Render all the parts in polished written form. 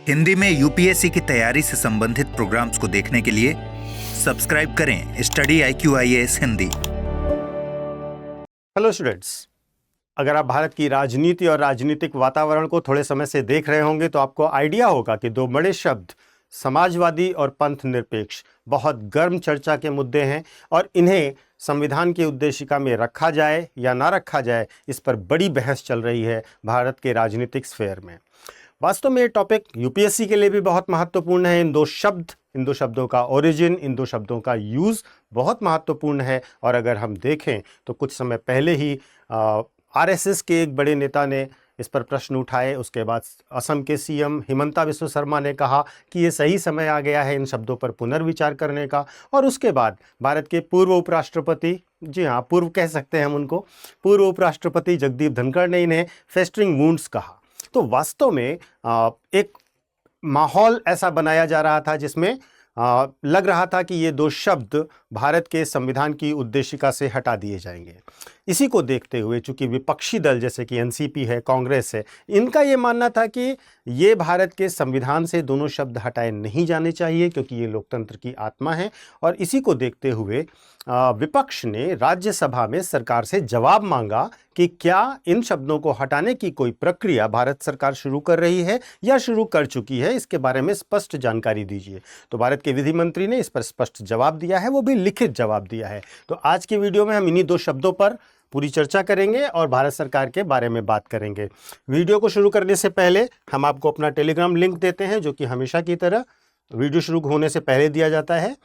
हिंदी में यूपीएससी की तैयारी से संबंधित प्रोग्राम्स को देखने के लिए सब्सक्राइब करें study IQIAS Hindi. Hello students, अगर आप भारत की राजनीति और राजनीतिक वातावरण को थोड़े समय से देख रहे होंगे तो आपको आइडिया होगा कि दो बड़े शब्द समाजवादी और पंथ निरपेक्ष बहुत गर्म चर्चा के मुद्दे हैं और इन्हें संविधान की उद्देशिका में रखा जाए या ना रखा जाए, इस पर बड़ी बहस चल रही है भारत के राजनीतिक स्फेयर में। वास्तव में ये टॉपिक यूपीएससी के लिए भी बहुत महत्वपूर्ण है। इन दो शब्दों का ओरिजिन, इन दो शब्दों का यूज़ बहुत महत्वपूर्ण है। और अगर हम देखें तो कुछ समय पहले ही आरएसएस के एक बड़े नेता ने इस पर प्रश्न उठाए। उसके बाद असम के सीएम हिमंता बिस्वा शर्मा ने कहा कि ये सही समय आ गया है इन शब्दों पर पुनर्विचार करने का। और उसके बाद भारत के पूर्व उपराष्ट्रपति, जी हाँ पूर्व कह सकते हैं हम उनको, पूर्व उपराष्ट्रपति जगदीप धनखड़ ने इन्हें फेस्टरिंग वुंड्स कहा। तो वास्तव में एक माहौल ऐसा बनाया जा रहा था जिसमें लग रहा था कि ये दो शब्द भारत के संविधान की उद्देशिका से हटा दिए जाएंगे। इसी को देखते हुए चूंकि विपक्षी दल जैसे कि एनसीपी है, कांग्रेस है, इनका ये मानना था कि ये भारत के संविधान से दोनों शब्द हटाए नहीं जाने चाहिए क्योंकि ये लोकतंत्र की आत्मा है। और इसी को देखते हुए विपक्ष ने राज्यसभा में सरकार से जवाब मांगा कि क्या इन शब्दों को हटाने की कोई प्रक्रिया भारत सरकार शुरू कर रही है या शुरू कर चुकी है, इसके बारे में स्पष्ट जानकारी दीजिए। तो भारत के विधि मंत्री ने इस पर स्पष्ट जवाब दिया है, वो भी लिखित जवाब दिया है। तो आज की वीडियो में हम इन्हीं दो शब्दों पर पूरी चर्चा करेंगे और भारत सरकार के बारे में बात करेंगे। वीडियो को शुरू करने से पहले हम आपको अपना टेलीग्राम लिंक देते हैं, जो कि हमेशा की तरह वीडियो शुरू होने से पहले दिया जाता है।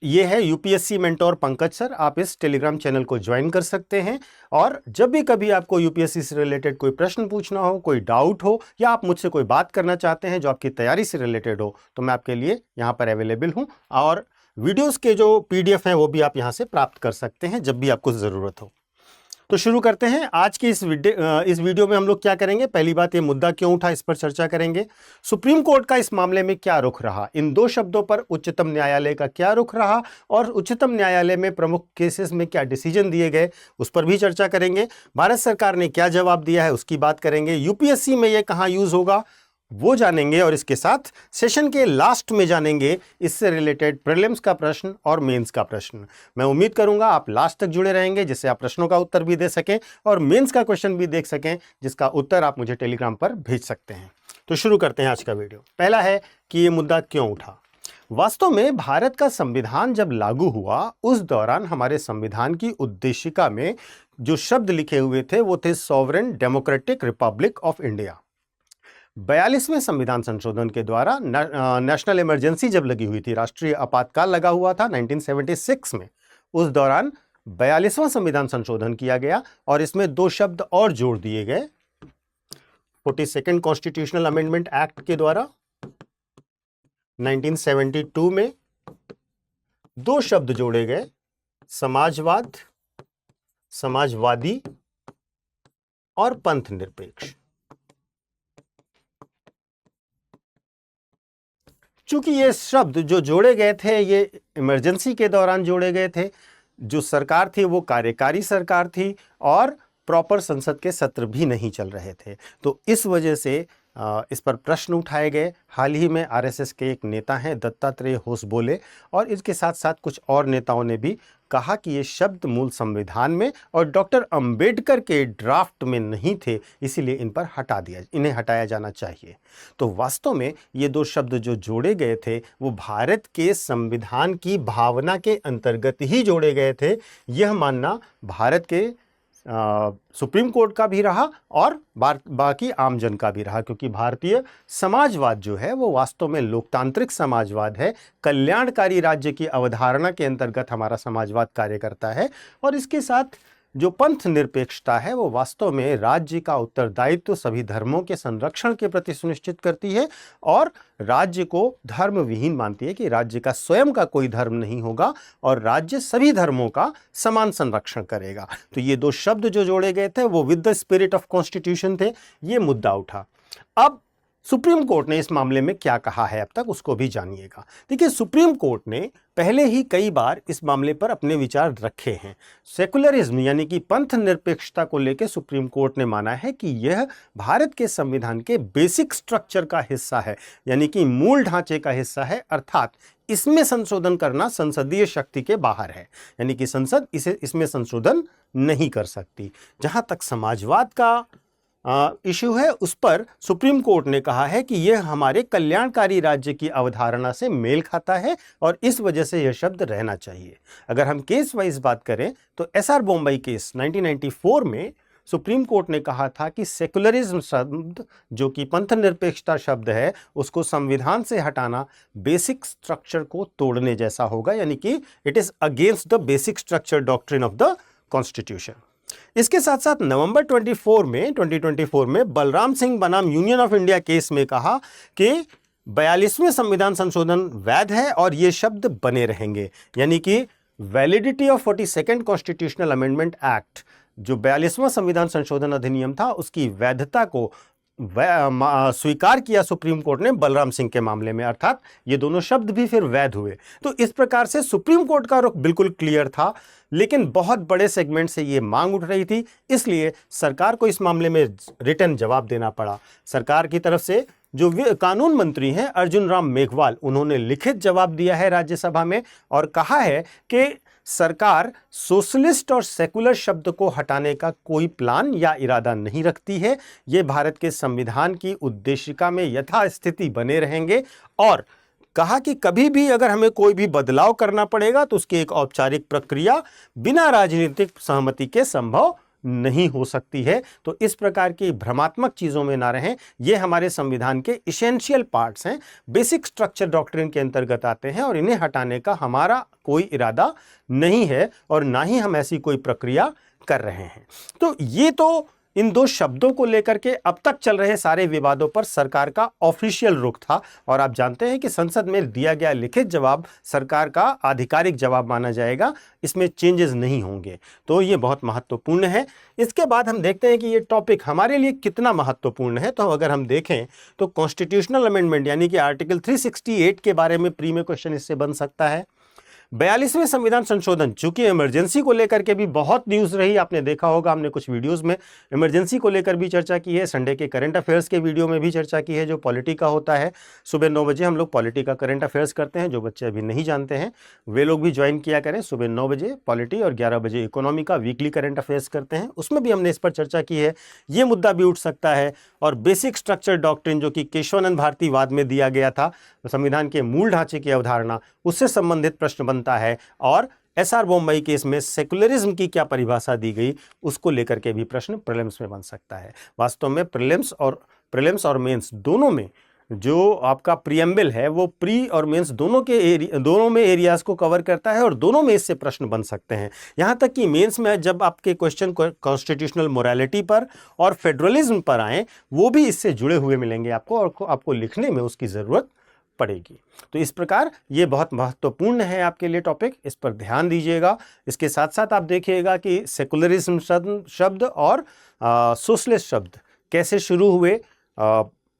ये है यूपीएससी मेंटोर पंकज सर। आप इस टेलीग्राम चैनल को ज्वाइन कर सकते हैं और जब भी कभी आपको यूपीएससी से रिलेटेड कोई प्रश्न पूछना हो, कोई डाउट हो या आप मुझसे कोई बात करना चाहते हैं जो आपकी तैयारी से रिलेटेड हो, तो मैं आपके लिए यहाँ पर अवेलेबल हूँ। और वीडियोस के जो PDF हैं वो भी आप यहाँ से प्राप्त कर सकते हैं जब भी आपको ज़रूरत हो। तो शुरू करते हैं आज की इस वीडियो में हम लोग क्या करेंगे। पहली बात, ये मुद्दा क्यों उठा, इस पर चर्चा करेंगे। सुप्रीम कोर्ट का इस मामले में क्या रुख रहा, इन दो शब्दों पर उच्चतम न्यायालय का क्या रुख रहा और उच्चतम न्यायालय में प्रमुख केसेस में क्या डिसीजन दिए गए, उस पर भी चर्चा करेंगे। भारत सरकार ने क्या जवाब दिया है उसकी बात करेंगे। यूपीएससी में ये कहाँ यूज होगा वो जानेंगे और इसके साथ सेशन के लास्ट में जानेंगे इससे रिलेटेड प्रीलिम्स का प्रश्न और मेंस का प्रश्न। मैं उम्मीद करूंगा आप लास्ट तक जुड़े रहेंगे जिससे आप प्रश्नों का उत्तर भी दे सकें और मेंस का क्वेश्चन भी देख सकें जिसका उत्तर आप मुझे टेलीग्राम पर भेज सकते हैं। तो शुरू करते हैं आज का वीडियो। पहला है कि ये मुद्दा क्यों उठा। वास्तव में भारत का संविधान जब लागू हुआ उस दौरान हमारे संविधान की उद्देशिका में जो शब्द लिखे हुए थे वो थे sovereign democratic republic of India. 42वें संविधान संशोधन के द्वारा नेशनल इमरजेंसी जब लगी हुई थी, राष्ट्रीय आपातकाल लगा हुआ था 1976 में, उस दौरान 42वां संविधान संशोधन किया गया और इसमें दो शब्द और जोड़ दिए गए। 42nd कॉन्स्टिट्यूशनल अमेंडमेंट एक्ट के द्वारा 1972 में दो शब्द जोड़े गए, समाजवाद, समाजवादी और पंथ निरपेक्ष। चूंकि ये शब्द जो जोड़े गए थे ये इमरजेंसी के दौरान जोड़े गए थे, जो सरकार थी वो कार्यकारी सरकार थी और प्रॉपर संसद के सत्र भी नहीं चल रहे थे, तो इस वजह से इस पर प्रश्न उठाए गए। हाल ही में आरएसएस के एक नेता हैं दत्तात्रेय होसबोले और इसके साथ साथ कुछ और नेताओं ने भी कहा कि ये शब्द मूल संविधान में और डॉक्टर अंबेडकर के ड्राफ्ट में नहीं थे, इसीलिए इन्हें हटाया जाना चाहिए। तो वास्तव में ये दो शब्द जो जोड़े गए थे वो भारत के संविधान की भावना के अंतर्गत ही जोड़े गए थे। यह मानना भारत के सुप्रीम कोर्ट का भी रहा और बाकी आमजन का भी रहा, क्योंकि भारतीय समाजवाद जो है वो वास्तव में लोकतांत्रिक समाजवाद है। कल्याणकारी राज्य की अवधारणा के अंतर्गत हमारा समाजवाद कार्य करता है और इसके साथ जो पंथ निरपेक्षता है वो वास्तव में राज्य का उत्तरदायित्व सभी धर्मों के संरक्षण के प्रति सुनिश्चित करती है और राज्य को धर्म विहीन मानती है कि राज्य का स्वयं का कोई धर्म नहीं होगा और राज्य सभी धर्मों का समान संरक्षण करेगा। तो ये दो शब्द जो जोड़े गए थे वो with the spirit of constitution थे। ये मुद्दा उठा। अब सुप्रीम कोर्ट ने इस मामले में क्या कहा है अब तक, उसको भी जानिएगा। देखिए, सुप्रीम कोर्ट ने पहले ही कई बार इस मामले पर अपने विचार रखे हैं। सेकुलरिज्म यानी कि पंथ निरपेक्षता को लेकर सुप्रीम कोर्ट ने माना है कि यह भारत के संविधान के बेसिक स्ट्रक्चर का हिस्सा है, यानी कि मूल ढांचे का हिस्सा है, अर्थात इसमें संशोधन करना संसदीय शक्ति के बाहर है, यानी कि संसद इसमें संशोधन नहीं कर सकती। जहां तक समाजवाद का इश्यू है, उस पर सुप्रीम कोर्ट ने कहा है कि यह हमारे कल्याणकारी राज्य की अवधारणा से मेल खाता है और इस वजह से यह शब्द रहना चाहिए। अगर हम केस वाइज बात करें तो एसआर बोम्बई केस 1994 में सुप्रीम कोर्ट ने कहा था कि सेकुलरिज्म शब्द, जो कि पंथ निरपेक्षता शब्द है, उसको संविधान से हटाना बेसिक स्ट्रक्चर को तोड़ने जैसा होगा, यानी कि it is against the basic structure doctrine of the constitution. इसके साथ साथ नवंबर 2024 में बलराम सिंह बनाम यूनियन ऑफ इंडिया केस में कहा कि 42वें संविधान संशोधन वैध है और ये शब्द बने रहेंगे, यानी कि validity of 42nd constitutional amendment act, जो 42वां संविधान संशोधन अधिनियम था, उसकी वैधता को स्वीकार किया सुप्रीम कोर्ट ने बलराम सिंह के मामले में, अर्थात ये दोनों शब्द भी फिर वैध हुए। तो इस प्रकार से सुप्रीम कोर्ट का रुख बिल्कुल क्लियर था, लेकिन बहुत बड़े सेगमेंट से ये मांग उठ रही थी, इसलिए सरकार को इस मामले में रिटर्न जवाब देना पड़ा। सरकार की तरफ से जो कानून मंत्री हैं अर्जुन राम मेघवाल, उन्होंने लिखित जवाब दिया है राज्यसभा में और कहा है कि सरकार सोशलिस्ट और सेकुलर शब्द को हटाने का कोई प्लान या इरादा नहीं रखती है। ये भारत के संविधान की उद्देशिका में यथास्थिति बने रहेंगे और कहा कि कभी भी अगर हमें कोई भी बदलाव करना पड़ेगा तो उसकी एक औपचारिक प्रक्रिया बिना राजनीतिक सहमति के संभव नहीं हो सकती है। तो इस प्रकार की भ्रमात्मक चीज़ों में ना रहें, ये हमारे संविधान के इसेंशियल पार्ट्स हैं, बेसिक स्ट्रक्चर डॉक्ट्रिन के अंतर्गत आते हैं और इन्हें हटाने का हमारा कोई इरादा नहीं है और ना ही हम ऐसी कोई प्रक्रिया कर रहे हैं। तो ये तो इन दो शब्दों को लेकर के अब तक चल रहे सारे विवादों पर सरकार का ऑफिशियल रुख था और आप जानते हैं कि संसद में दिया गया लिखित जवाब सरकार का आधिकारिक जवाब माना जाएगा, इसमें चेंजेस नहीं होंगे। तो ये बहुत महत्वपूर्ण है। इसके बाद हम देखते हैं कि ये टॉपिक हमारे लिए कितना महत्वपूर्ण है। तो अगर हम देखें तो कॉन्स्टिट्यूशनल अमेंडमेंट यानी कि आर्टिकल 368 के बारे में प्री में क्वेश्चन इससे बन सकता है। 42वें संविधान संशोधन, चूंकि इमरजेंसी को लेकर के भी बहुत न्यूज़ रही, आपने देखा होगा, हमने कुछ वीडियोस में इमरजेंसी को लेकर भी चर्चा की है, संडे के करंट अफेयर्स के वीडियो में भी चर्चा की है, जो पॉलिटी का होता है। सुबह 9 बजे हम लोग पॉलिटी का करंट अफेयर्स करते हैं। जो बच्चे अभी नहीं जानते हैं वे लोग भी ज्वाइन किया करें। सुबह 9 बजे पॉलिटी और 11 बजे इकोनॉमी का वीकली करंट अफेयर्स करते हैं, उसमें भी हमने इस पर चर्चा की है। ये मुद्दा भी उठ सकता है। और बेसिक स्ट्रक्चर डॉक्ट्रिन, जो कि केशवानंद भारती वाद में दिया गया था, संविधान के मूल ढांचे की अवधारणा, उससे संबंधित प्रश्न बनता है। और एसआर बोम्बई केस में सेकुलरिज्म की क्या परिभाषा दी गई, उसको लेकर के भी प्रश्न प्रीलिम्स में बन सकता है। वास्तव में प्रीलिम्स और मेंस दोनों में जो आपका प्रीएम्बल है वो प्री और मेंस दोनों में एरियाज को कवर करता है और दोनों में इससे प्रश्न बन सकते हैं। यहाँ तक कि मेंस में जब आपके क्वेश्चन कॉन्स्टिट्यूशनल मोरालिटी पर और फेडरलिज्म पर आए, वो भी इससे जुड़े हुए मिलेंगे आपको और आपको लिखने में उसकी ज़रूरत पड़ेगी। तो इस प्रकार ये बहुत महत्वपूर्ण है आपके लिए टॉपिक, इस पर ध्यान दीजिएगा। इसके साथ साथ आप देखिएगा कि सेकुलरिज्म शब्द और सोशलिस्ट शब्द कैसे शुरू हुए,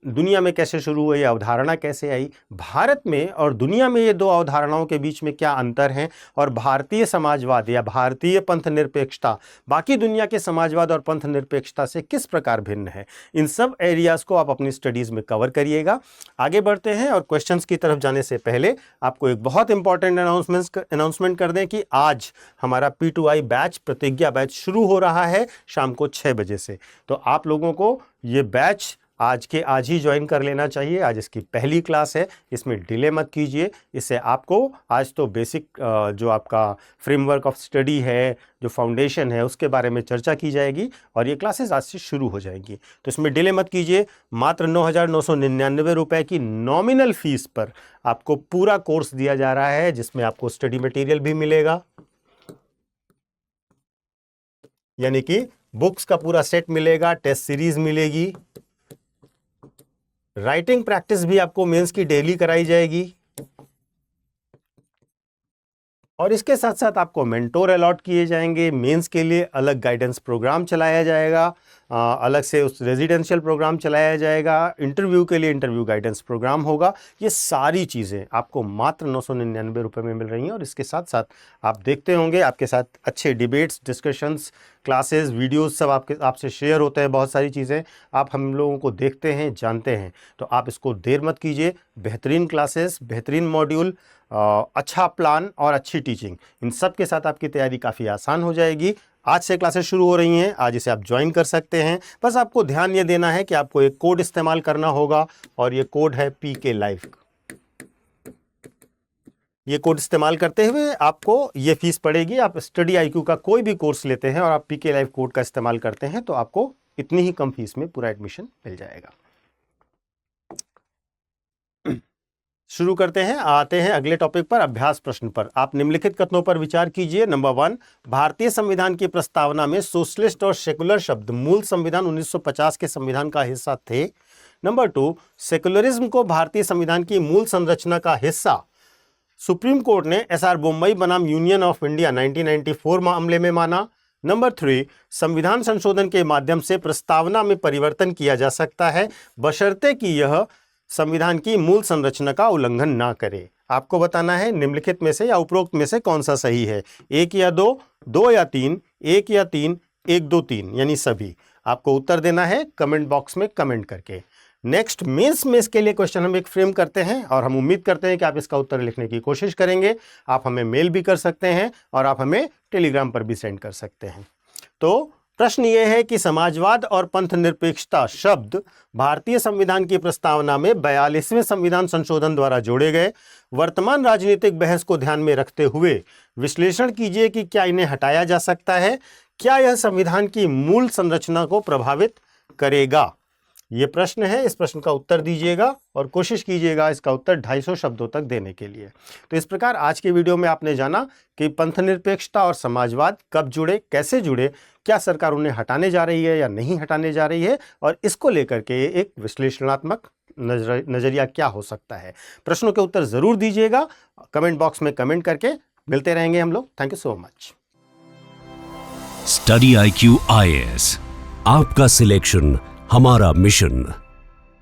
दुनिया में कैसे शुरू हुए, अवधारणा कैसे आई, भारत में और दुनिया में ये दो अवधारणाओं के बीच में क्या अंतर हैं, और भारतीय समाजवाद या भारतीय पंथ निरपेक्षता बाकी दुनिया के समाजवाद और पंथ निरपेक्षता से किस प्रकार भिन्न है। इन सब एरियाज को आप अपनी स्टडीज़ में कवर करिएगा। आगे बढ़ते हैं और क्वेश्चंस की तरफ जाने से पहले आपको एक बहुत इंपॉर्टेंट अनाउंसमेंट कर दें कि आज हमारा P2I बैच, प्रतिज्ञा बैच शुरू हो रहा है शाम को 6 बजे से। तो आप लोगों को ये बैच आज के आज ही ज्वाइन कर लेना चाहिए। आज इसकी पहली क्लास है, इसमें डिले मत कीजिए। इससे आपको आज तो बेसिक जो आपका फ्रेमवर्क ऑफ स्टडी है, जो फाउंडेशन है, उसके बारे में चर्चा की जाएगी और ये क्लासेस आज से शुरू हो जाएंगी। तो इसमें डिले मत कीजिए। मात्र 9,999 रुपये की नॉमिनल फीस पर आपको पूरा कोर्स दिया जा रहा है, जिसमें आपको स्टडी मटेरियल भी मिलेगा, यानी कि बुक्स का पूरा सेट मिलेगा, टेस्ट सीरीज मिलेगी, राइटिंग प्रैक्टिस भी आपको मेंस की डेली कराई जाएगी और इसके साथ साथ आपको मेंटोर अलॉट किए जाएंगे। मेंस के लिए अलग गाइडेंस प्रोग्राम चलाया जाएगा। अलग से उस रेजिडेंशियल प्रोग्राम चलाया जाएगा, इंटरव्यू के लिए इंटरव्यू गाइडेंस प्रोग्राम होगा। ये सारी चीज़ें आपको मात्र 999 रुपये में मिल रही हैं और इसके साथ साथ आप देखते होंगे आपके साथ अच्छे डिबेट्स, डिस्कशंस, क्लासेस, वीडियोस सब आपसे शेयर होते हैं। बहुत सारी चीज़ें आप हम लोगों को देखते हैं, जानते हैं, तो आप इसको देर मत कीजिए। बेहतरीन क्लासेस, बेहतरीन मॉड्यूल, अच्छा प्लान और अच्छी टीचिंग, इन सब के साथ आपकी तैयारी काफ़ी आसान हो जाएगी। आज से क्लासेस शुरू हो रही हैं, आज इसे आप ज्वाइन कर सकते हैं। बस आपको ध्यान ये देना है कि आपको एक कोड इस्तेमाल करना होगा और ये कोड है PK Live। ये कोड इस्तेमाल करते हुए आपको ये फीस पड़ेगी। आप स्टडी IQ का कोई भी कोर्स लेते हैं और आप PK Live कोड का इस्तेमाल करते हैं तो आपको इतनी ही कम फीस में पूरा एडमिशन मिल जाएगा। शुरू करते हैं, आते हैं अगले टॉपिक पर, अभ्यास प्रश्न पर। आप निम्नलिखित कथनों पर विचार कीजिए। नंबर 1, भारतीय संविधान की प्रस्तावना में सोशलिस्ट और सेकुलर शब्द मूल संविधान 1950 के संविधान का हिस्सा थे। नंबर 2, सेकुलरिज्म को भारतीय संविधान की मूल संरचना का हिस्सा सुप्रीम कोर्ट ने SR बोम्मई बनाम यूनियन ऑफ इंडिया 1994 मामले में माना। नंबर 3, संविधान संशोधन के माध्यम से प्रस्तावना में परिवर्तन किया जा सकता है बशर्ते कि यह संविधान की मूल संरचना का उल्लंघन ना करे। आपको बताना है निम्नलिखित में से या उपरोक्त में से कौन सा सही है, 1 या 2, 2 या 3, 1 या 3, 1, 2, 3 यानी सभी। आपको उत्तर देना है कमेंट बॉक्स में कमेंट करके। नेक्स्ट मेंस में इसके लिए क्वेश्चन हम एक फ्रेम करते हैं और हम उम्मीद करते हैं कि आप इसका उत्तर लिखने की कोशिश करेंगे। आप हमें मेल भी कर सकते हैं और आप हमें टेलीग्राम पर भी सेंड कर सकते हैं। तो प्रश्न ये है कि समाजवाद और पंथ निरपेक्षता शब्द भारतीय संविधान की प्रस्तावना में 42वें संविधान संशोधन द्वारा जोड़े गए। वर्तमान राजनीतिक बहस को ध्यान में रखते हुए विश्लेषण कीजिए कि क्या इन्हें हटाया जा सकता है, क्या यह संविधान की मूल संरचना को प्रभावित करेगा। ये प्रश्न है, इस प्रश्न का उत्तर दीजिएगा और कोशिश कीजिएगा इसका उत्तर 250 शब्दों तक देने के लिए। तो इस प्रकार आज के वीडियो में आपने जाना कि पंथ निरपेक्षता और समाजवाद कब जुड़े, कैसे जुड़े, क्या सरकार उन्हें हटाने जा रही है या नहीं हटाने जा रही है और इसको लेकर के एक विश्लेषणात्मक नजरिया क्या हो सकता है। प्रश्नों के उत्तर जरूर दीजिएगा, कमेंट बॉक्स में कमेंट करके मिलते रहेंगे हम लोग। Thank you so much. Study IQ IAS, आपका सिलेक्शन हमारा मिशन।